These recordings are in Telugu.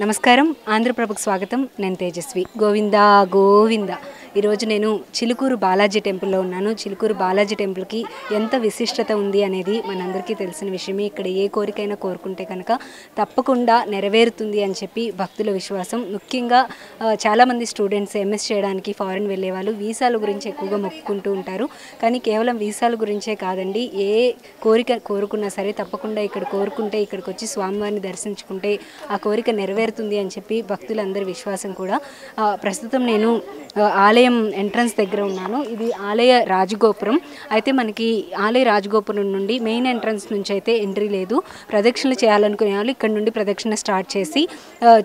నమస్కారం ఆంధ్రప్రభకు స్వాగతం. నేను తేజస్వి. గోవిందా గోవింద. ఈరోజు నేను చిలుకూరు బాలాజీ టెంపుల్లో ఉన్నాను. చిలుకూరు బాలాజీ టెంపుల్కి ఎంత విశిష్టత ఉంది అనేది మనందరికీ తెలిసిన విషయమే. ఇక్కడ ఏ కోరికైనా కోరుకుంటే కనుక తప్పకుండా నెరవేరుతుంది అని చెప్పి భక్తుల విశ్వాసం. ముఖ్యంగా చాలామంది స్టూడెంట్స్ ఎంఎస్ చేయడానికి ఫారెన్ వెళ్ళే వాళ్ళు వీసాల గురించి ఎక్కువగా మొక్కుకుంటూ ఉంటారు. కానీ కేవలం వీసాల గురించే కాదండి, ఏ కోరిక కోరుకున్నా సరే తప్పకుండా ఇక్కడ కోరుకుంటే, ఇక్కడికి వచ్చి స్వామివారిని దర్శించుకుంటే ఆ కోరిక నెరవేరుతుంది అని చెప్పి భక్తులందరి విశ్వాసం కూడా. ప్రస్తుతం నేను ఆలయం ఎంట్రన్స్ దగ్గర ఉన్నాను. ఇది ఆలయ రాజగోపురం. అయితే మనకి ఆలయ రాజగోపురం నుండి మెయిన్ ఎంట్రన్స్ నుంచి అయితే ఎంట్రీ లేదు. ప్రదక్షిణలు చేయాలనుకునే వాళ్ళు ఇక్కడ నుండి ప్రదక్షిణ స్టార్ట్ చేసి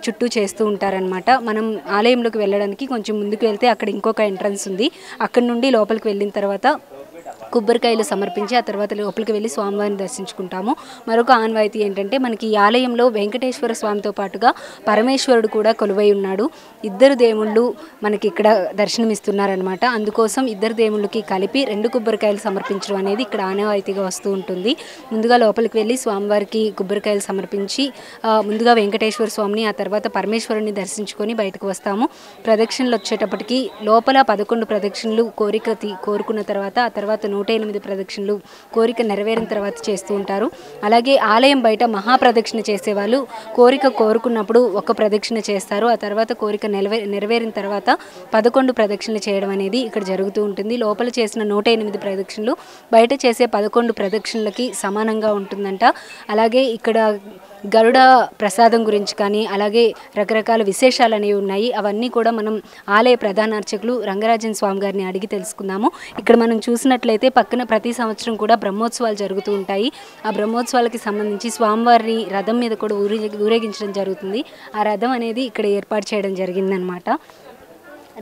చుట్టూ చేస్తూ ఉంటారనమాట. మనం ఆలయంలోకి వెళ్ళడానికి కొంచెం ముందుకు వెళ్తే అక్కడ ఇంకొక ఎంట్రన్స్ ఉంది. అక్కడ నుండి లోపలికి వెళ్ళిన తర్వాత కొబ్బరికాయలు సమర్పించి ఆ తర్వాత లోపలికి వెళ్ళి స్వామివారిని దర్శించుకుంటాము. మరొక ఆనవాయితీ ఏంటంటే, మనకి ఈ ఆలయంలో వెంకటేశ్వర స్వామితో పాటుగా పరమేశ్వరుడు కూడా కొలువై ఉన్నాడు. ఇద్దరు దేవుళ్ళు మనకి ఇక్కడ దర్శనమిస్తున్నారనమాట. అందుకోసం ఇద్దరు దేవుళ్ళకి కలిపి 2 కొబ్బరికాయలు సమర్పించడం అనేది ఇక్కడ ఆనవాయితీగా వస్తూ ఉంటుంది. ముందుగా లోపలికి వెళ్ళి స్వామివారికి కొబ్బరికాయలు సమర్పించి ముందుగా వెంకటేశ్వర స్వామిని, ఆ తర్వాత పరమేశ్వరుని దర్శించుకొని బయటకు వస్తాము. ప్రదక్షిణలు వచ్చేటప్పటికి లోపల 11 ప్రదక్షిణలు కోరుకున్న తర్వాత, ఆ తర్వాత 108 ప్రదక్షిణలు కోరిక నెరవేరిన తర్వాత చేస్తూ ఉంటారు. అలాగే ఆలయం బయట మహాప్రదక్షిణ చేసేవాళ్ళు కోరిక కోరుకున్నప్పుడు ఒక ప్రదక్షిణ చేస్తారు. ఆ తర్వాత కోరిక నెరవేరిన తర్వాత 11 ప్రదక్షిణలు చేయడం అనేది ఇక్కడ జరుగుతూ ఉంటుంది. లోపల చేసిన 108 ప్రదక్షిణలు బయట చేసే 11 ప్రదక్షిణలకి సమానంగా ఉంటుందంట. అలాగే ఇక్కడ గరుడ ప్రసాదం గురించి కానీ, అలాగే రకరకాల విశేషాలు అనేవి ఉన్నాయి. అవన్నీ కూడా మనం ఆలయ ప్రధాన అర్చకులు రంగరాజన్ స్వామి గారిని అడిగి తెలుసుకుందాము. ఇక్కడ మనం చూసినట్లయితే పక్కన ప్రతి సంవత్సరం కూడా బ్రహ్మోత్సవాలు జరుగుతూ ఉంటాయి. ఆ బ్రహ్మోత్సవాలకి సంబంధించి స్వామివారిని రథం మీద కూడా ఊరేగించడం జరుగుతుంది. ఆ రథం అనేది ఇక్కడ ఏర్పాటు చేయడం జరిగిందనమాట.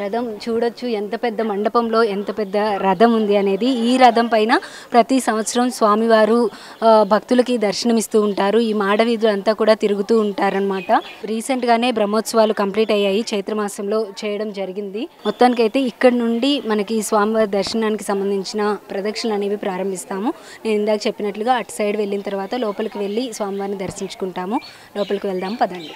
రథం చూడొచ్చు, ఎంత పెద్ద మండపంలో ఎంత పెద్ద రథం ఉంది అనేది. ఈ రథం పైన ప్రతి సంవత్సరం స్వామివారు భక్తులకి దర్శనమిస్తూ ఉంటారు. ఈ మాడవీధులు అంతా కూడా తిరుగుతూ ఉంటారనమాట. రీసెంట్గానే బ్రహ్మోత్సవాలు కంప్లీట్ అయ్యాయి, చైత్రమాసంలో చేయడం జరిగింది. మొత్తానికైతే ఇక్కడ నుండి మనకి స్వామివారి దర్శనానికి సంబంధించిన ప్రదక్షిణలు అనేవి ప్రారంభిస్తాము. నేను ఇందాక చెప్పినట్లుగా అటు సైడ్ వెళ్ళిన తర్వాత లోపలికి వెళ్ళి స్వామివారిని దర్శించుకుంటాము. లోపలికి వెళ్దాం పదండి.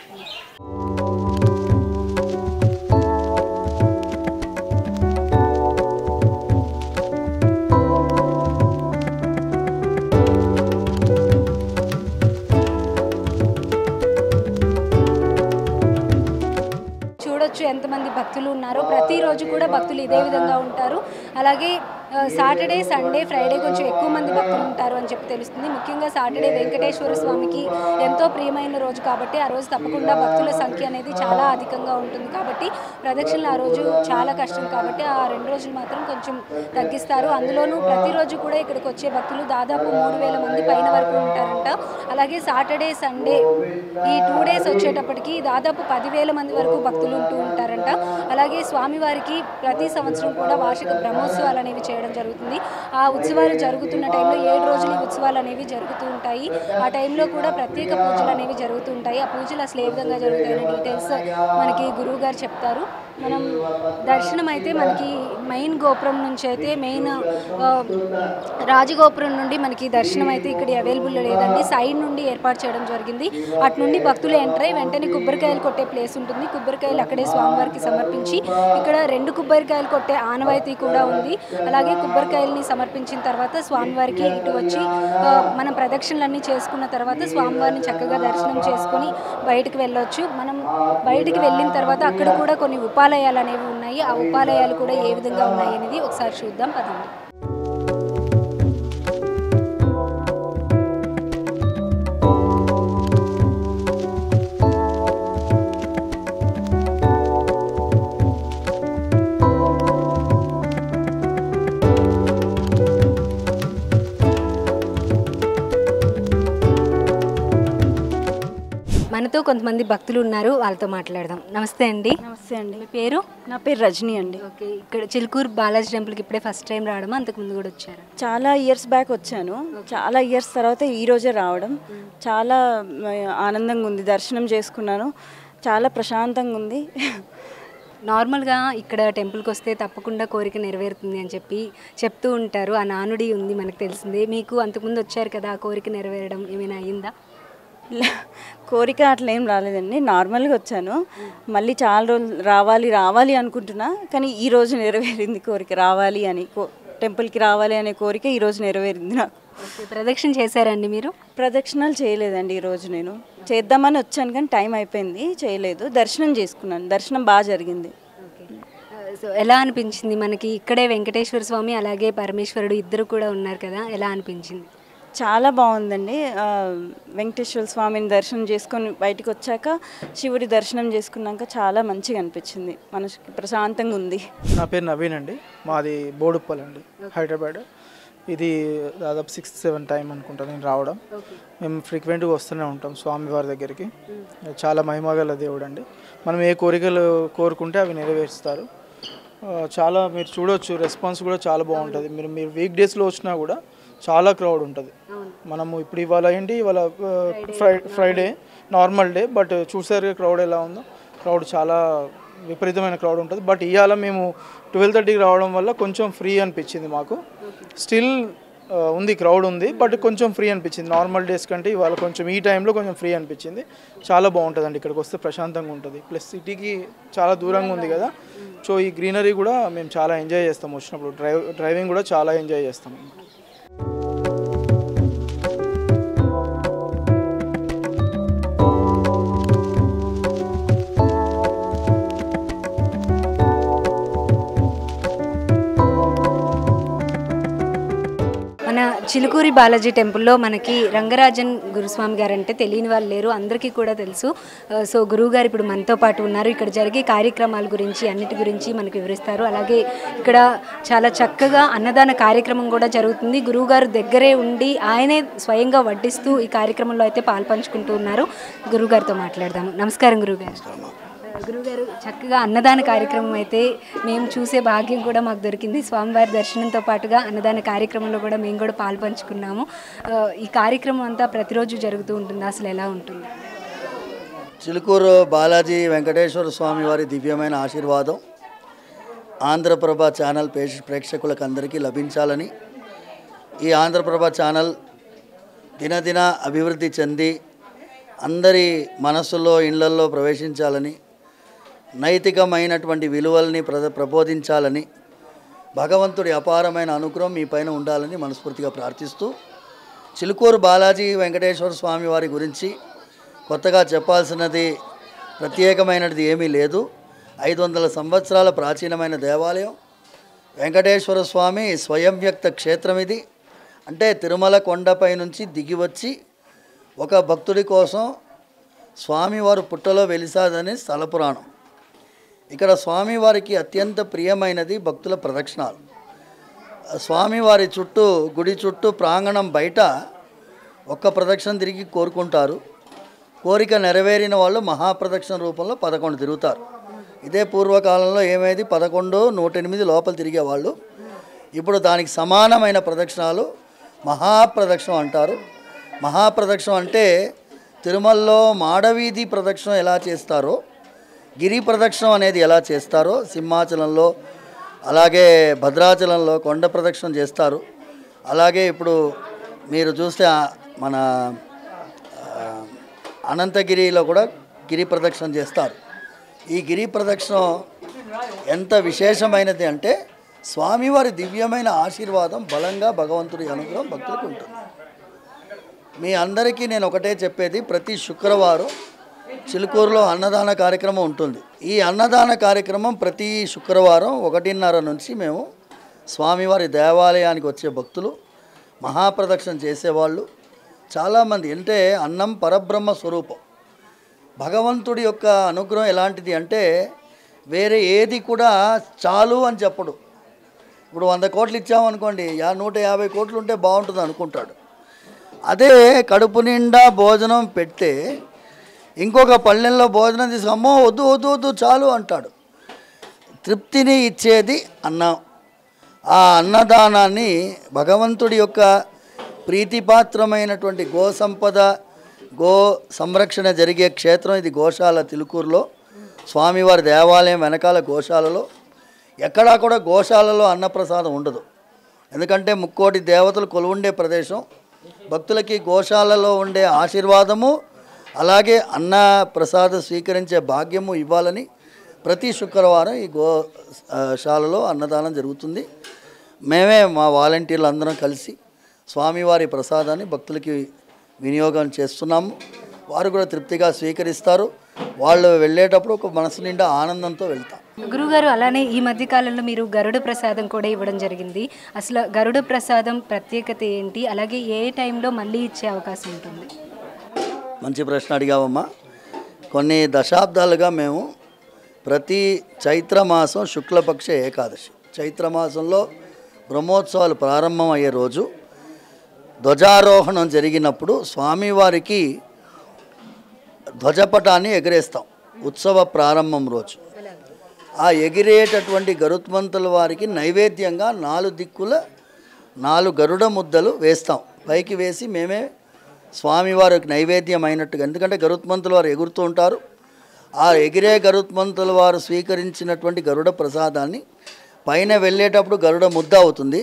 ఎంతమంది భక్తులు ఉన్నారో, ప్రతిరోజు కూడా భక్తులు ఇదే విధంగా ఉంటారు. అలాగే సాటర్డే, సండే, ఫ్రైడే కొంచెం ఎక్కువ మంది భక్తులు ఉంటారు అని చెప్పి తెలుస్తుంది. ముఖ్యంగా సాటర్డే వెంకటేశ్వర స్వామికి ఎంతో ప్రియమైన రోజు కాబట్టి ఆ రోజు తప్పకుండా భక్తుల సంఖ్య అనేది చాలా అధికంగా ఉంటుంది. కాబట్టి ప్రదక్షిణలు ఆ రోజు చాలా కష్టం కాబట్టి ఆ 2 రోజులు మాత్రం కొంచెం తగ్గిస్తారు. అందులోనూ ప్రతిరోజు కూడా ఇక్కడికి వచ్చే భక్తులు దాదాపు 3000 మంది పైన వరకు ఉంటారంట. అలాగే సాటర్డే, సండే ఈ 2 డేస్ వచ్చేటప్పటికి దాదాపు 10,000 మంది వరకు భక్తులు ఉంటూ ఉంటారంట. అలాగే స్వామివారికి ప్రతి సంవత్సరం కూడా వార్షిక బ్రహ్మోత్సవాలు అనేవి చేయడం జరుగుతుంది. ఆ ఉత్సవాలు జరుగుతున్న టైంలో 7 రోజులు ఈ ఉత్సవాలు అనేవి జరుగుతూ ఉంటాయి. ఆ టైంలో కూడా ప్రత్యేక పూజలు అనేవి జరుగుతూ ఉంటాయి. ఆ పూజలు అసలు ఏ విధంగా జరుగుతాయనే డీటెయిల్స్ మనకి గురువు గారు చెప్తారు. మనం దర్శనం అయితే మనకి మెయిన్ గోపురం నుంచి అయితే రాజగోపురం నుండి మనకి దర్శనం అయితే ఇక్కడ అవైలబుల్ లేదండి. సైడ్ నుండి ఏర్పాటు చేయడం జరిగింది. అటు నుండి భక్తులు ఎంటర్ అయ్యి వెంటనే కొబ్బరికాయలు కొట్టే ప్లేస్ ఉంటుంది. కొబ్బరికాయలు అక్కడే స్వామివారికి సమర్పించి ఇక్కడ 2 కొబ్బరికాయలు కొట్టే ఆనవాయితీ కూడా ఉంది. అలాగే కొబ్బరికాయలని సమర్పించిన తర్వాత స్వామివారికి ఇటు వచ్చి మనం ప్రదక్షిణలన్నీ చేసుకున్న తర్వాత స్వామివారిని చక్కగా దర్శనం చేసుకొని బయటకు వెళ్ళొచ్చు. మనం బయటికి వెళ్ళిన తర్వాత అక్కడ కూడా కొన్ని ఉపాలయాలు అనేవి ఉన్నాయి. ఆ ఉపాలయాలు కూడా ఏ విధంగా ఉన్నాయి అనేది ఒకసారి చూద్దాం పదండి. మనతో కొంతమంది భక్తులు ఉన్నారు, వాళ్ళతో మాట్లాడదాం. నమస్తే అండి. నమస్తే అండి. మీ పేరు? నా పేరు రజనీ అండి. ఓకే. ఇక్కడ చిలుకూరు బాలాజీ టెంపుల్కి ఇప్పుడే ఫస్ట్ టైం రావడమా, అంతకుముందు కూడా వచ్చారా? చాలా ఇయర్స్ బ్యాక్ వచ్చాను. చాలా ఇయర్స్ తర్వాత ఈరోజే రావడం చాలా ఆనందంగా ఉంది. దర్శనం చేసుకున్నాను, చాలా ప్రశాంతంగా ఉంది. నార్మల్గా ఇక్కడ టెంపుల్కి వస్తే తప్పకుండా కోరిక నెరవేరుతుంది అని చెప్తూ ఉంటారు. ఆ నానుడి ఉంది, మనకు తెలిసిందే. మీకు అంతకుముందు వచ్చారు కదా, ఆ కోరిక నెరవేరడం ఏమైనా అయ్యిందా? కోరిక అట్లా ఏం రాలేదండి, నార్మల్గా వచ్చాను. మళ్ళీ చాలా రోజులు రావాలి అనుకుంటున్నా, కానీ ఈ రోజు నెరవేరింది కోరిక. రావాలి అని టెంపుల్కి రావాలి అనే కోరిక ఈరోజు నెరవేరింది నాకు. ప్రదక్షిణ చేశారండి మీరు? ప్రదక్షిణాలు చేయలేదండి ఈరోజు. నేను చేద్దామని వచ్చాను కానీ టైం అయిపోయింది, చేయలేదు. దర్శనం చేసుకున్నాను, దర్శనం బాగా జరిగింది. సో ఎలా అనిపించింది మనకి ఇక్కడే వెంకటేశ్వర స్వామి అలాగే పరమేశ్వరుడు ఇద్దరు కూడా ఉన్నారు కదా, ఎలా అనిపించింది? చాలా బాగుందండి. వెంకటేశ్వర స్వామిని దర్శనం చేసుకొని బయటకు వచ్చాక శివుడి దర్శనం చేసుకున్నాక చాలా మంచిగా అనిపించింది, మనసుకి ప్రశాంతంగా ఉంది. నా పేరు నవీన్ అండి, మాది బోడుప్పల్ అండి, హైదరాబాద్. ఇది దాదాపు 6-7 టైం అనుకుంటా నేను రావడం. మేము ఫ్రీక్వెంట్గా వస్తూనే ఉంటాం స్వామివారి దగ్గరికి. చాలా మహిమగల దేవుడు అండి. మనం ఏ కోరికలు కోరుకుంటే అవి నెరవేరుస్తారు. చాలా మీరు చూడవచ్చు, రెస్పాన్స్ కూడా చాలా బాగుంటుంది. మీరు వీక్ డేస్లో వచ్చినా కూడా చాలా క్రౌడ్ ఉంటుంది. మనము ఇప్పుడు ఇవాళ ఫ్రైడే నార్మల్ డే, బట్ చూసారు క్రౌడ్ ఎలా ఉందో. క్రౌడ్ చాలా విపరీతమైన క్రౌడ్ ఉంటుంది. బట్ ఇవాళ మేము 12:30కి రావడం వల్ల కొంచెం ఫ్రీ అనిపించింది మాకు. స్టిల్ ఉంది, క్రౌడ్ ఉంది, బట్ కొంచెం ఫ్రీ అనిపించింది. నార్మల్ డేస్ కంటే ఇవాళ కొంచెం ఈ టైంలో కొంచెం ఫ్రీ అనిపించింది. చాలా బాగుంటుందండి, ఇక్కడికి వస్తే ప్రశాంతంగా ఉంటుంది. ప్లస్ సిటీకి చాలా దూరంగా ఉంది కదా, సో ఈ గ్రీనరీ కూడా మేము చాలా ఎంజాయ్ చేస్తాం వచ్చినప్పుడు. డ్రైవింగ్ కూడా చాలా ఎంజాయ్ చేస్తాం. మన చిలుకూరి బాలాజీ టెంపుల్లో మనకి రంగరాజన్ గురుస్వామి గారు అంటే తెలియని వాళ్ళు లేరు, అందరికీ కూడా తెలుసు. సో గురువుగారు ఇప్పుడు మనతో పాటు ఉన్నారు. ఇక్కడ జరిగే కార్యక్రమాల గురించి అన్నిటి గురించి మనకు వివరిస్తారు. అలాగే ఇక్కడ చాలా చక్కగా అన్నదాన కార్యక్రమం కూడా జరుగుతుంది. గురువుగారు దగ్గరే ఉండి ఆయనే స్వయంగా వడ్డిస్తూ ఈ కార్యక్రమంలో అయితే పాల్పంచుకుంటూ ఉన్నారు. గురువుగారితో మాట్లాడదాము. నమస్కారం గురువుగారు. గురువుగారు, చక్కగా అన్నదాన కార్యక్రమం అయితే మేము చూసే భాగ్యం కూడా మాకు దొరికింది. స్వామివారి దర్శనంతో పాటుగా అన్నదాన కార్యక్రమంలో కూడా మేము కూడా పాల్పంచుకున్నాము. ఈ కార్యక్రమం అంతా ప్రతిరోజు జరుగుతూ ఉంటుంది, అసలు ఎలా ఉంటుంది? చిలుకూరు బాలాజీ వెంకటేశ్వర స్వామి వారి దివ్యమైన ఆశీర్వాదం ఆంధ్రప్రభ ఛానల్ ప్రేక్షకులకు అందరికీ లభించాలని, ఈ ఆంధ్రప్రభ ఛానల్ దినదిన అభివృద్ధి చెంది అందరి మనస్సుల్లో ఇళ్లల్లో ప్రవేశించాలని, నైతికమైనటువంటి విలువల్ని ప్రబోధించాలని, భగవంతుడి అపారమైన అనుగ్రహం మీ పైన ఉండాలని మనస్ఫూర్తిగా ప్రార్థిస్తూ, చిలుకూరు బాలాజీ వెంకటేశ్వర స్వామి వారి గురించి కొత్తగా చెప్పాల్సినది ప్రత్యేకమైనది ఏమీ లేదు. 500 సంవత్సరాల ప్రాచీనమైన దేవాలయం. వెంకటేశ్వర స్వామి స్వయం వ్యక్త క్షేత్రం ఇది. అంటే తిరుమల కొండపై నుంచి దిగి వచ్చి ఒక భక్తుడి కోసం స్వామివారు పుట్టలో వెలిసాదని స్థల పురాణం. ఇక్కడ స్వామివారికి అత్యంత ప్రియమైనది భక్తుల ప్రదక్షిణాలు. స్వామివారి చుట్టూ, గుడి చుట్టూ ప్రాంగణం బయట ఒక్క ప్రదక్షిణ తిరిగి కోరుకుంటారు. కోరిక నెరవేరిన వాళ్ళు మహాప్రదక్షిణ రూపంలో 11 తిరుగుతారు. ఇదే పూర్వకాలంలో ఏమైంది, 11, 108 లోపల తిరిగేవాళ్ళు. ఇప్పుడు దానికి సమానమైన ప్రదక్షిణాలు మహాప్రదక్షిణం అంటారు. మహాప్రదక్షిణం అంటే తిరుమలలో మాడవీధి ప్రదక్షిణం ఎలా చేస్తారో, గిరి ప్రదక్షిణం అనేది ఎలా చేస్తారో, సింహాచలంలో అలాగే భద్రాచలంలో కొండ ప్రదక్షిణం చేస్తారు. అలాగే ఇప్పుడు మీరు చూస్తే మన అనంతగిరిలో కూడా గిరి ప్రదక్షిణం చేస్తారు. ఈ గిరి ప్రదక్షిణం ఎంత విశేషమైనది అంటే స్వామివారి దివ్యమైన ఆశీర్వాదం బలంగా భగవంతుడి అనుగ్రహం భక్తులకు ఉంటుంది. మీ అందరికీ నేను ఒకటే చెప్పేది, ప్రతి శుక్రవారం చిలుకూరులో అన్నదాన కార్యక్రమం ఉంటుంది. ఈ అన్నదాన కార్యక్రమం ప్రతి శుక్రవారం 1:30 నుంచి మేము స్వామివారి దేవాలయానికి వచ్చే భక్తులు, మహాప్రదక్షిణ చేసేవాళ్ళు చాలామంది. అంటే అన్నం పరబ్రహ్మ స్వరూపం. భగవంతుడి యొక్క అనుగ్రహం ఎలాంటిది అంటే వేరే ఏది కూడా చాలు అని చెప్పడు. ఇప్పుడు 100 కోట్లు ఇచ్చామనుకోండి, 150 కోట్లు ఉంటే బాగుంటుంది అనుకుంటాడు. అదే కడుపు నిండా భోజనం పెడితే ఇంకొక పళ్ళెంలో భోజనం తీసుకు అమ్మో వద్దు వద్దు వద్దు చాలు అంటాడు. తృప్తిని ఇచ్చేది అన్నం. ఆ అన్నదానాన్ని భగవంతుడి యొక్క ప్రీతిపాత్రమైనటువంటి గో సంపద, గో సంరక్షణ జరిగే క్షేత్రం ఇది. గోశాల తిలుకూరులో స్వామివారి దేవాలయం వెనకాల గోశాలలో ఎక్కడా కూడా గోశాలలో అన్నప్రసాదం ఉండదు. ఎందుకంటే 3 కోటి దేవతలు కొలువుండే ప్రదేశం. భక్తులకి గోశాలలో ఉండే ఆశీర్వాదము అలాగే అన్న ప్రసాదం స్వీకరించే భాగ్యము ఇవ్వాలని ప్రతి శుక్రవారం ఈ గోశాలలో అన్నదానం జరుగుతుంది. మేమే మా వాలంటీర్లు అందరం కలిసి స్వామివారి ప్రసాదాన్ని భక్తులకి వినియోగం చేస్తున్నాము. వారు కూడా తృప్తిగా స్వీకరిస్తారు. వాళ్ళు వెళ్ళేటప్పుడు ఒక మనసు నిండా ఆనందంతో వెళ్తాం. గురుగారు, అలానే ఈ మధ్య కాలంలో మీరు గరుడ ప్రసాదం కూడా ఇవ్వడం జరిగింది. అసలు గరుడ ప్రసాదం ప్రత్యేకత ఏంటి, అలాగే ఏ టైంలో మళ్ళీ ఇచ్చే అవకాశం ఉంటుంది? మంచి ప్రశ్న అడిగావమ్మా. కొన్ని దశాబ్దాలుగా మేము ప్రతి చైత్రమాసం శుక్లపక్ష ఏకాదశి, చైత్రమాసంలో బ్రహ్మోత్సవాలు ప్రారంభం అయ్యే రోజు ధ్వజారోహణం జరిగినప్పుడు స్వామివారికి ధ్వజపటాన్ని ఎగరేస్తాం. ఉత్సవ ప్రారంభం రోజు ఆ ఎగిరేటటువంటి గరుత్మంతుల వారికి నైవేద్యంగా 4 దిక్కుల 4 గరుడ ముద్దలు వేస్తాం. పైకి వేసి మేమే స్వామివారికి నైవేద్యం అయినట్టుగా, ఎందుకంటే గరుత్మంతుల వారు ఎగురుతూ ఉంటారు. ఆ ఎగిరే గరుత్మంతుల వారు స్వీకరించినటువంటి గరుడ ప్రసాదాన్ని పైన వెళ్ళేటప్పుడు గరుడ ముద్ద అవుతుంది,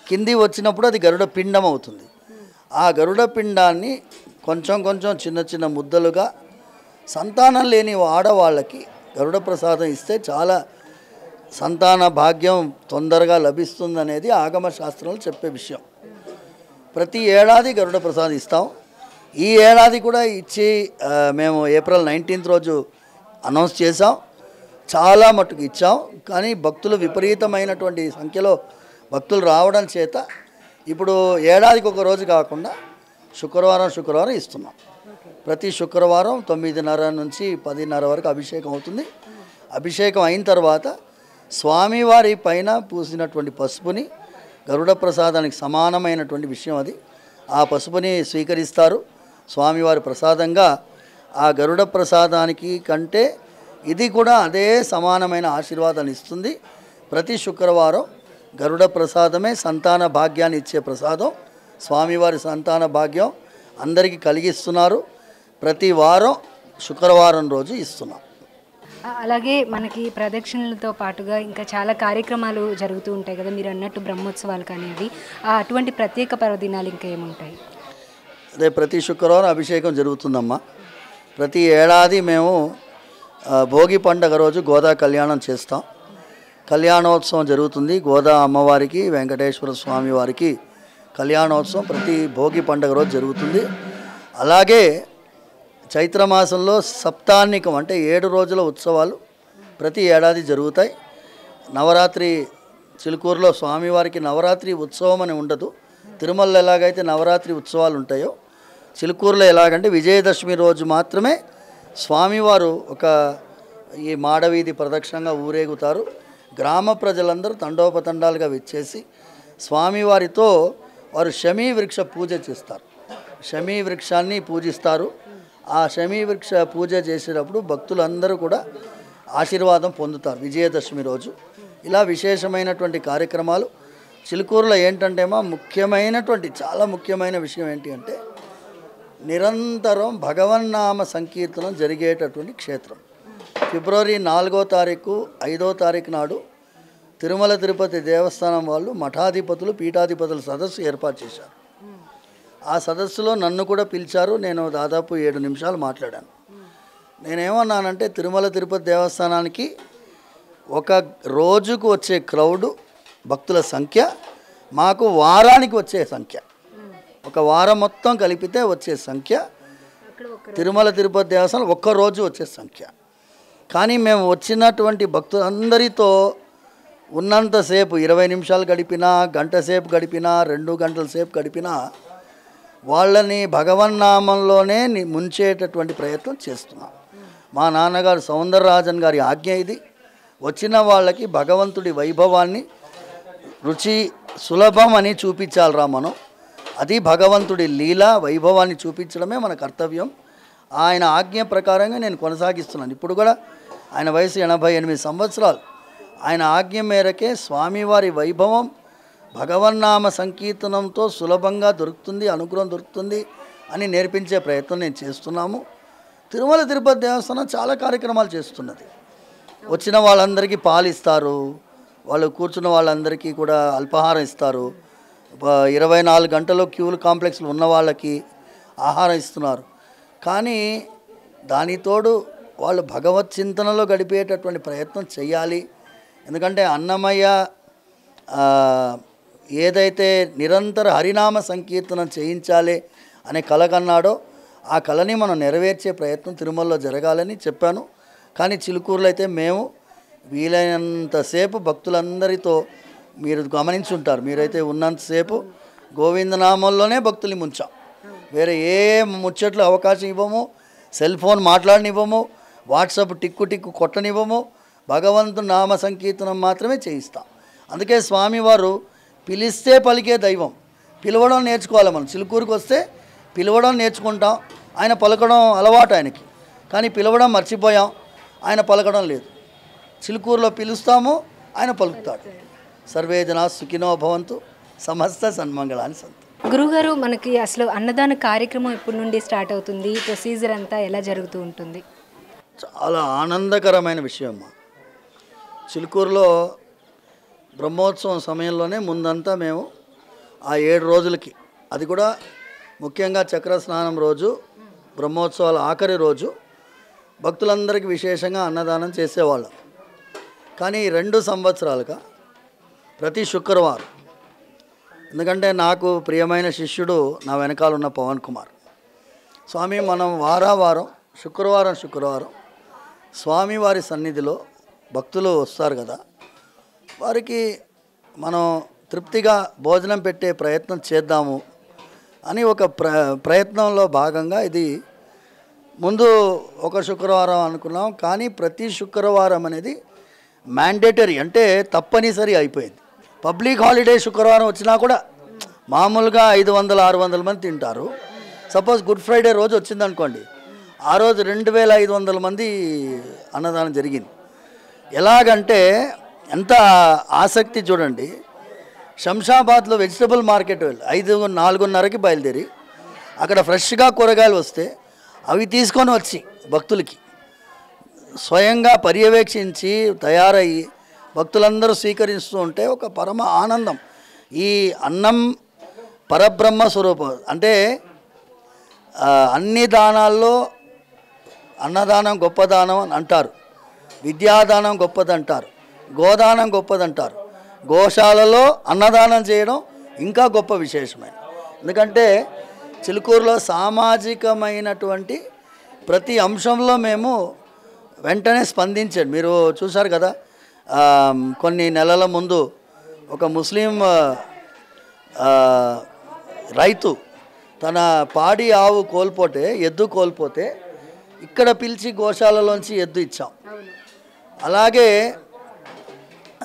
కింది వచ్చినప్పుడు అది గరుడ పిండం అవుతుంది. ఆ గరుడ పిండాన్ని కొంచెం కొంచెం చిన్న చిన్న ముద్దలుగా సంతానం లేని ఆడవాళ్ళకి గరుడ ప్రసాదం ఇస్తే చాలా సంతాన భాగ్యం తొందరగా లభిస్తుందనేది ఆగమ శాస్త్రంలో చెప్పే విషయం. ప్రతి ఏడాది గరుడ ప్రసాదం ఇస్తాం. ఈ ఏడాది కూడా ఇచ్చి మేము ఏప్రిల్ 19th రోజు అనౌన్స్ చేసాం. చాలా మట్టుకు ఇచ్చాం. కానీ భక్తులు విపరీతమైనటువంటి సంఖ్యలో భక్తులు రావడం చేత ఇప్పుడు ఏడాదికి ఒక రోజు కాకుండా శుక్రవారం ఇస్తున్నాం. ప్రతి శుక్రవారం 9:30 నుంచి 10:30 వరకు అభిషేకం అవుతుంది. అభిషేకం అయిన తర్వాత స్వామివారి పైన పూసినటువంటి పసుపుని గరుడ ప్రసాదానికి సమానమైనటువంటి విషయం అది. ఆ పసుపుని స్వీకరిస్తారు స్వామివారి ప్రసాదంగా. ఆ గరుడ ప్రసాదానికి కంటే ఇది కూడా అదే సమానమైన ఆశీర్వాదాన్ని ఇస్తుంది. ప్రతి శుక్రవారం గరుడ ప్రసాదమే సంతాన భాగ్యాన్ని ఇచ్చే ప్రసాదం. స్వామివారి సంతాన భాగ్యం అందరికీ కలిగిస్తున్నారు. ప్రతి వారం శుక్రవారం రోజు ఇస్తున్నాం. అలాగే మనకి ప్రదక్షిణలతో పాటుగా ఇంకా చాలా కార్యక్రమాలు జరుగుతూ ఉంటాయి కదా, మీరు అన్నట్టు బ్రహ్మోత్సవాలు కానివ్వండి, అటువంటి ప్రత్యేక పర్వదినాలు ఇంకా ఏముంటాయి? అదే ప్రతి శుక్రవారం అభిషేకం జరుగుతుందమ్మా. ప్రతి ఏడాది మేము భోగి పండగ రోజు గోదా కళ్యాణం చేస్తాం. కళ్యాణోత్సవం జరుగుతుంది. గోదా అమ్మవారికి, వెంకటేశ్వర స్వామి వారికి కళ్యాణోత్సవం ప్రతి భోగి పండగ రోజు జరుగుతుంది. అలాగే చైత్రమాసంలో సప్తాన్నికం అంటే 7 రోజుల ఉత్సవాలు ప్రతి ఏడాది జరుగుతాయి. నవరాత్రి చిలుకూరులో స్వామివారికి నవరాత్రి ఉత్సవం అని ఉండదు. తిరుమలలో ఎలాగైతే నవరాత్రి ఉత్సవాలు ఉంటాయో చిలుకూరులో ఎలాగంటే విజయదశమి రోజు మాత్రమే స్వామివారు ఈ మాడవీధి ప్రదక్షిణంగా ఊరేగుతారు. గ్రామ ప్రజలందరూ తండోపతండాలుగా విచ్చేసి స్వామివారితో వారు శమీ వృక్ష పూజ చేస్తారు. శమీ వృక్షాన్ని పూజిస్తారు. ఆ శమీ వృక్ష పూజ చేసేటప్పుడు భక్తులందరూ కూడా ఆశీర్వాదం పొందుతారు విజయదశమి రోజు. ఇలా విశేషమైనటువంటి కార్యక్రమాలు చిలుకూరులో ఏంటంటేమో చాలా ముఖ్యమైన విషయం ఏంటి అంటే నిరంతరం భగవన్నామ సంకీర్తనం జరిగేటటువంటి క్షేత్రం. ఫిబ్రవరి 4వ తారీఖు 5వ తారీఖు నాడు తిరుమల తిరుపతి దేవస్థానం వాళ్ళు మఠాధిపతులు పీఠాధిపతుల సదస్సు ఏర్పాటు చేశారు. ఆ సదస్సులో నన్ను కూడా పిలిచారు. నేను దాదాపు 7 నిమిషాలు మాట్లాడాను. నేనేమన్నానంటే తిరుమల తిరుపతి దేవస్థానానికి ఒక రోజుకు వచ్చే క్రౌడు భక్తుల సంఖ్య మాకు వారానికి వచ్చే సంఖ్య, ఒక వారం మొత్తం కలిపితే వచ్చే సంఖ్య తిరుమల తిరుపతి దేవస్థానం ఒక్కరోజు వచ్చే సంఖ్య. కానీ మేము వచ్చినటువంటి భక్తులందరితో ఉన్నంతసేపు 20 నిమిషాలు గడిపినా, గంట సేపు గడిపినా, 2 గంటల సేపు గడిపినా వాళ్ళని భగవన్నామంలోనే ముంచేటటువంటి ప్రయత్నం చేస్తున్నాం. మా నాన్నగారు సౌందరరాజన్ గారి ఆజ్ఞ ఇది. వచ్చిన వాళ్ళకి భగవంతుడి వైభవాన్ని రుచి సులభం అని చూపించాలిరా మనం. అది భగవంతుడి లీల వైభవాన్ని చూపించడమే మన కర్తవ్యం. ఆయన ఆజ్ఞ ప్రకారంగా నేను కొనసాగిస్తున్నాను. ఇప్పుడు కూడా ఆయన వయసు 88 సంవత్సరాలు. ఆయన ఆజ్ఞ మేరకే స్వామివారి వైభవం భగవన్నామ సంకీర్తనంతో సులభంగా దొరుకుతుంది, అనుగ్రహం దొరుకుతుంది అని నేర్పించే ప్రయత్నం నేను చేస్తున్నాము. తిరుమల తిరుపతి దేవస్థానం చాలా కార్యక్రమాలు చేస్తున్నది. వచ్చిన వాళ్ళందరికీ పాలు ఇస్తారు, వాళ్ళు కూర్చున్న వాళ్ళందరికీ కూడా అల్పాహారం ఇస్తారు. 24 గంటలు క్యూలు కాంప్లెక్స్లు ఉన్న వాళ్ళకి ఆహారం ఇస్తున్నారు. కానీ దానితోడు వాళ్ళు భగవత్ చింతనలో గడిపేటటువంటి ప్రయత్నం చేయాలి. ఎందుకంటే అన్నమయ్య ఏదైతే నిరంతర హరినామ సంకీర్తనం చేయించాలి అనే కల కన్నాడో ఆ కళని మనం నెరవేర్చే ప్రయత్నం తిరుమలలో జరగాలని చెప్పాను. కానీ చిలుకూరులో అయితే మేము వీలైనంతసేపు భక్తులందరితో మీరు గమనించుంటారు, మీరైతే ఉన్నంతసేపు గోవిందనామంలోనే భక్తుల్ని ముంచాం. వేరే ఏ ముచ్చట్లు అవకాశం ఇవ్వము, సెల్ ఫోన్ మాట్లాడనివ్వము, వాట్సాప్ టిక్కు కొట్టనివ్వము, భగవంతుని నామ సంకీర్తనం మాత్రమే చేయిస్తాం. అందుకే స్వామివారు పిలిస్తే పలికే దైవం. పిలవడం నేర్చుకోవాలి. మనం చిలుకూరుకు వస్తే పిలవడం నేర్చుకుంటాం, ఆయన పలకడం అలవాటు ఆయనకి. కానీ పిలవడం మర్చిపోయాం, ఆయన పలకడం లేదు. చిలుకూరులో పిలుస్తాము, ఆయన పలుకుతాడు. సర్వే జనా సుఖినో భవంతు, సమస్త సన్మంగళాన్ని సంతు. గురుగారు, మనకి అసలు అన్నదాన కార్యక్రమం ఎప్పటి నుండి స్టార్ట్ అవుతుంది? ప్రొసీజర్ అంతా ఎలా జరుగుతూ ఉంటుంది? చాలా ఆనందకరమైన విషయం అమ్మా. చిలుకూరులో బ్రహ్మోత్సవం సమయంలోనే ముందంతా మేము ఆ 7 రోజులకి, అది కూడా ముఖ్యంగా చక్ర స్నానం రోజు, బ్రహ్మోత్సవాల ఆఖరి రోజు భక్తులందరికీ విశేషంగా అన్నదానం చేసేవాళ్ళం. కానీ 2 సంవత్సరాలుగా ప్రతి శుక్రవారం, ఎందుకంటే నాకు ప్రియమైన శిష్యుడు నా వెనకాల ఉన్న పవన్ కుమార్ స్వామి, మనం వారం శుక్రవారం స్వామివారి సన్నిధిలో భక్తులు వస్తారు కదా, వారికి మనం తృప్తిగా భోజనం పెట్టే ప్రయత్నం చేద్దాము అని ఒక ప్రయత్నంలో భాగంగా ఇది ముందు ఒక శుక్రవారం అనుకున్నాం. కానీ ప్రతి శుక్రవారం అనేది మ్యాండేటరీ, అంటే తప్పనిసరి అయిపోయింది. పబ్లిక్ హాలిడే శుక్రవారం వచ్చినా కూడా మామూలుగా 500-600 మంది తింటారు. సపోజ్ గుడ్ ఫ్రైడే రోజు వచ్చిందనుకోండి, ఆ రోజు 2500 మంది అన్నదానం జరిగింది. ఎలాగంటే ఎంత ఆసక్తి చూడండి. శంషాబాద్లో వెజిటబుల్ మార్కెట్ వెళ్ళి 4:30కి బయలుదేరి అక్కడ ఫ్రెష్గా కూరగాయలు వస్తే అవి తీసుకొని వచ్చి భక్తులకి స్వయంగా పర్యవేక్షించి తయారయ్యి భక్తులందరూ స్వీకరిస్తూ ఉంటే ఒక పరమ ఆనందం. ఈ అన్నం పరబ్రహ్మ స్వరూపం. అంటే అన్ని దానాల్లో అన్నదానం గొప్పదానం అని అంటారు, విద్యాదానం గొప్పదంటారు, గోదానం గొప్పదంటారు. గోశాలలో అన్నదానం చేయడం ఇంకా గొప్ప విశేషమైన. ఎందుకంటే చిలుకూరులో సామాజికమైనటువంటి ప్రతి అంశంలో మేము వెంటనే స్పందించాడు. మీరు చూశారు కదా, కొన్ని నెలల ముందు ఒక ముస్లిం రైతు తన పాడి ఆవు ఎద్దు కోల్పోతే ఇక్కడ పిలిచి గోశాలలోంచి ఎద్దు ఇచ్చాం. అలాగే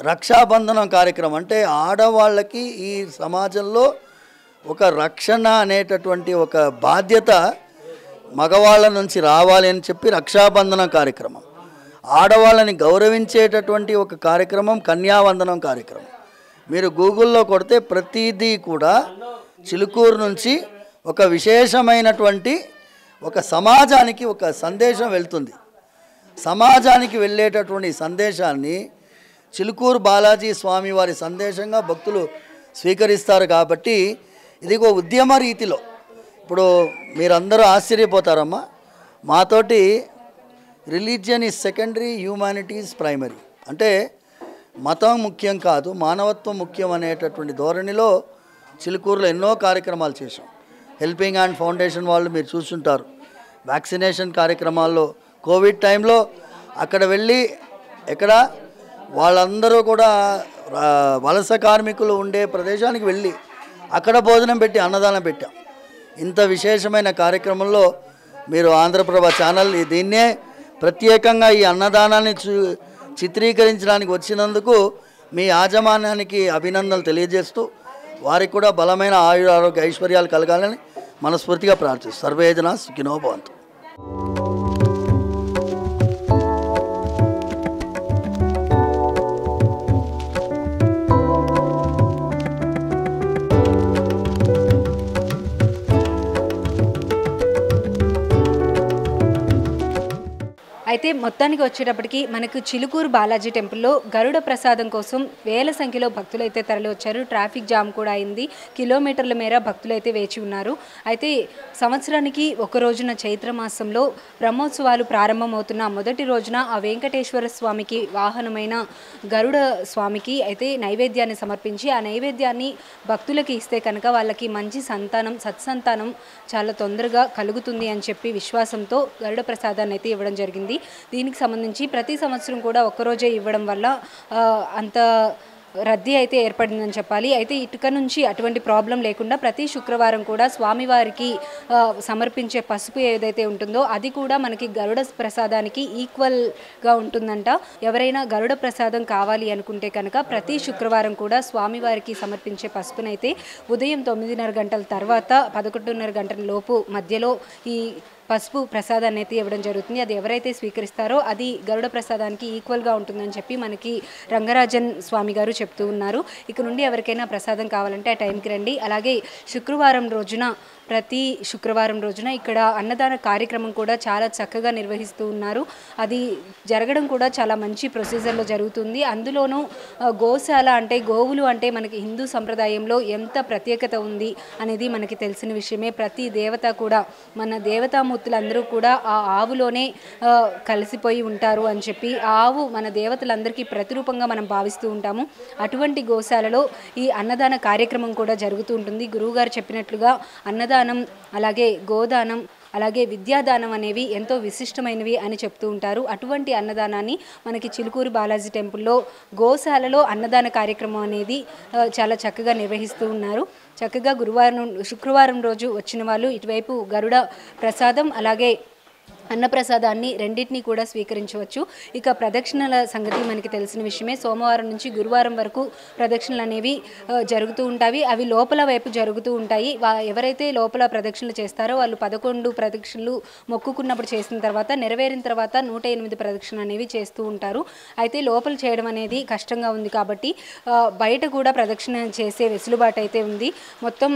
రక్షాబంధనం కార్యక్రమం, అంటే ఆడవాళ్ళకి ఈ సమాజంలో ఒక రక్షణ అనేటటువంటి ఒక బాధ్యత మగవాళ్ళ నుంచి రావాలి అని చెప్పి రక్షాబంధనం కార్యక్రమం, ఆడవాళ్ళని గౌరవించేటటువంటి ఒక కార్యక్రమం కన్యావందనం కార్యక్రమం. మీరు గూగుల్లో కొడితే ప్రతిదీ కూడా చిలుకూరు నుంచి ఒక విశేషమైనటువంటి ఒక సమాజానికి ఒక సందేశం వెళ్తుంది. సమాజానికి వెళ్ళేటటువంటి సందేశాన్ని చిలుకూరు బాలాజీ స్వామి వారి సందేశంగా భక్తులు స్వీకరిస్తారు. కాబట్టి ఇది ఒక ఉద్యమ రీతిలో. ఇప్పుడు మీరందరూ ఆశ్చర్యపోతారమ్మా, మాతోటి religion is secondary, humanities primary. అంటే మతం ముఖ్యం కాదు, మానవత్వం ముఖ్యం అనేటటువంటి ధోరణిలో చిలుకూరులో ఎన్నో కార్యక్రమాలు చేశాం. హెల్పింగ్ హ్యాండ్ ఫౌండేషన్ వాళ్ళు మీరు చూస్తుంటారు, వ్యాక్సినేషన్ కార్యక్రమాల్లో కోవిడ్ టైంలో అక్కడ వెళ్ళి ఎక్కడ వాళ్ళందరూ కూడా వలస కార్మికులు ఉండే ప్రదేశానికి వెళ్ళి అక్కడ భోజనం పెట్టి అన్నదానం పెట్టాం. ఇంత విశేషమైన కార్యక్రమంలో మీరు ఆంధ్రప్రభ ఛానల్ దీన్నే ప్రత్యేకంగా ఈ అన్నదానాన్ని చిత్రీకరించడానికి వచ్చినందుకు మీ యాజమాన్యానికి అభినందనలు తెలియజేస్తూ వారికి కూడా బలమైన ఆరోగ్య ఐశ్వర్యాలు కలగాలని మనస్ఫూర్తిగా ప్రార్థిస్తాను. సర్వేజన సుఖినో భవంతు. అయితే మొత్తానికి వచ్చేటప్పటికి మనకు చిలుకూరు బాలాజీ టెంపుల్లో గరుడ ప్రసాదం కోసం వేల సంఖ్యలో భక్తులు అయితే తరలి వచ్చారు. ట్రాఫిక్ జామ్ కూడా అయింది. కిలోమీటర్ల మేర భక్తులు అయితే వేచి ఉన్నారు. అయితే సంవత్సరానికి ఒక రోజున చైత్రమాసంలో బ్రహ్మోత్సవాలు ప్రారంభమవుతున్న మొదటి రోజున ఆ వెంకటేశ్వర స్వామికి వాహనమైన గరుడ స్వామికి అయితే నైవేద్యాన్ని సమర్పించి ఆ నైవేద్యాన్ని భక్తులకి ఇస్తే కనుక వాళ్ళకి మంచి సంతానం సత్సంతానం చాలా తొందరగా కలుగుతుంది అని చెప్పి విశ్వాసంతో గరుడ ప్రసాదాన్ని అయితే ఇవ్వడం జరిగింది. దీనికి సంబంధించి ప్రతి సంవత్సరం కూడా ఒక్కరోజే ఇవ్వడం వల్ల అంత రద్దీ అయితే ఏర్పడిందని చెప్పాలి. అయితే ఇటుక నుంచి అటువంటి ప్రాబ్లం లేకుండా ప్రతి శుక్రవారం కూడా స్వామివారికి సమర్పించే పసుపు ఏదైతే ఉంటుందో అది కూడా మనకి గరుడ ప్రసాదానికి ఈక్వల్గా ఉంటుందంట. ఎవరైనా గరుడ ప్రసాదం కావాలి అనుకుంటే కనుక ప్రతి శుక్రవారం కూడా స్వామివారికి సమర్పించే పసుపునైతే ఉదయం 9:30 గంటల తర్వాత 11:30 గంటల లోపు మధ్యలో ఈ పసుపు ప్రసాదాన్ని అయితే ఇవ్వడం జరుగుతుంది. అది ఎవరైతే స్వీకరిస్తారో అది గరుడ ప్రసాదానికి ఈక్వల్గా ఉంటుందని చెప్పి మనకి రంగరాజన్ స్వామి గారు చెప్తూ ఉన్నారు. ఇక నుండి ఎవరికైనా ప్రసాదం కావాలంటే ఆ టైంకి రండి. అలాగే ప్రతి శుక్రవారం రోజున ఇక్కడ అన్నదాన కార్యక్రమం కూడా చాలా చక్కగా నిర్వహిస్తూ ఉన్నారు. అది జరగడం కూడా చాలా మంచి ప్రొసీజర్లో జరుగుతుంది. అందులోనూ గోశాల అంటే గోవులు అంటే మనకి హిందూ సంప్రదాయంలో ఎంత ప్రత్యేకత ఉంది అనేది మనకి తెలిసిన విషయమే. ప్రతి దేవత కూడా మన దేవతామూర్తులందరూ కూడా ఆ ఆవులోనే కలిసిపోయి ఉంటారు అని చెప్పి ఆ ఆవు మన దేవతలందరికీ ప్రతిరూపంగా మనం భావిస్తూ ఉంటాము. అటువంటి గోశాలలో ఈ అన్నదాన కార్యక్రమం కూడా జరుగుతూ ఉంటుంది. గురువుగారు చెప్పినట్లుగా అన్నదానం అలాగే గోదానం అలాగే విద్యాదానం అనేవి ఎంతో విశిష్టమైనవి అని చెప్తూ ఉంటారు. అటువంటి అన్నదానాన్ని మనకి చిలుకూరు బాలాజీ టెంపుల్లో గోశాలలో అన్నదాన కార్యక్రమం అనేది చాలా చక్కగా నిర్వహిస్తూ ఉన్నారు. చక్కగా శుక్రవారం రోజు వచ్చిన వాళ్ళు ఇటువైపు గరుడ ప్రసాదం అలాగే అన్నప్రసాదాన్ని రెండింటినీ కూడా స్వీకరించవచ్చు. ఇక ప్రదక్షిణల సంగతి మనకి తెలిసిన విషయమే. సోమవారం నుంచి గురువారం వరకు ప్రదక్షిణలు అనేవి జరుగుతూ ఉంటాయి. అవి లోపల వైపు జరుగుతూ ఉంటాయి. ఎవరైతే లోపల ప్రదక్షిణలు చేస్తారో వాళ్ళు 11 ప్రదక్షిణలు మొక్కుకున్నప్పుడు చేసిన తర్వాత నెరవేరిన తర్వాత 108 ప్రదక్షిణలు అనేవి చేస్తూ ఉంటారు. అయితే లోపల చేయడం అనేది కష్టంగా ఉంది కాబట్టి బయట కూడా ప్రదక్షిణ చేసే వెసులుబాటు అయితే ఉంది. మొత్తం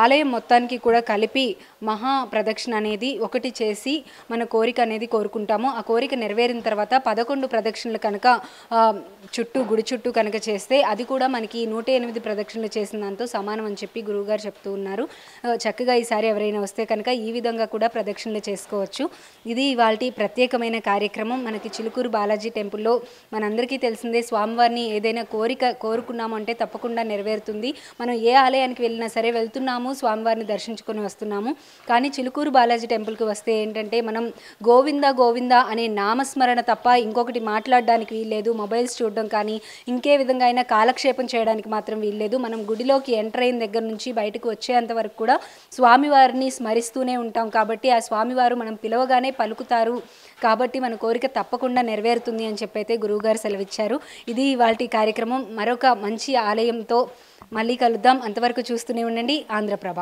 ఆలయం మొత్తానికి కూడా కలిపి మహా ప్రదక్షిణ అనేది ఒకటి చేసి మన కోరిక అనేది కోరుకుంటాము. ఆ కోరిక నెరవేరిన తర్వాత 11 ప్రదక్షిణలు కనుక గుడి చుట్టూ కనుక చేస్తే అది కూడా మనకి 108 ప్రదక్షిణలు చేసిన దాంతో సమానం అని చెప్పి గురువుగారు చెప్తూ ఉన్నారు. చక్కగా ఈసారి ఎవరైనా వస్తే కనుక ఈ విధంగా కూడా ప్రదక్షిణలు చేసుకోవచ్చు. ఇది ఇవాల్టి ప్రత్యేకమైన కార్యక్రమం. మనకి చిలుకూరు బాలాజీ టెంపుల్లో మనందరికీ తెలిసిందే స్వామివారిని ఏదైనా కోరిక కోరుకున్నాము అంటే తప్పకుండా నెరవేరుతుంది. మనం ఏ ఆలయానికి వెళ్ళినా సరే వెళ్తున్నాము స్వామివారిని దర్శించుకొని వస్తున్నాము. కానీ చిలుకూరు బాలాజీ టెంపుల్కి వస్తే ఏంటంటే మనం గోవింద గోవింద అనే నామస్మరణ తప్ప ఇంకొకటి మాట్లాడడానికి వీల్లేదు. మొబైల్స్ చూడడం కానీ ఇంకే విధంగా అయినా కాలక్షేపం చేయడానికి మాత్రం వీల్లేదు. మనం గుడిలోకి ఎంటర్ అయిన దగ్గర నుంచి బయటకు వచ్చేంత వరకు కూడా స్వామివారిని స్మరిస్తూనే ఉంటాం. కాబట్టి ఆ స్వామివారు మనం పిలవగానే పలుకుతారు. కాబట్టి మన కోరిక తప్పకుండా నెరవేరుతుంది అని చెప్పైతే గురువుగారు సెలవిచ్చారు. ఇది ఇవాల్టి కార్యక్రమం. మరొక మంచి ఆలయంతో మళ్ళీ కలుద్దాం. అంతవరకు చూస్తూనే ఉండండి ఆంధ్రప్రభ.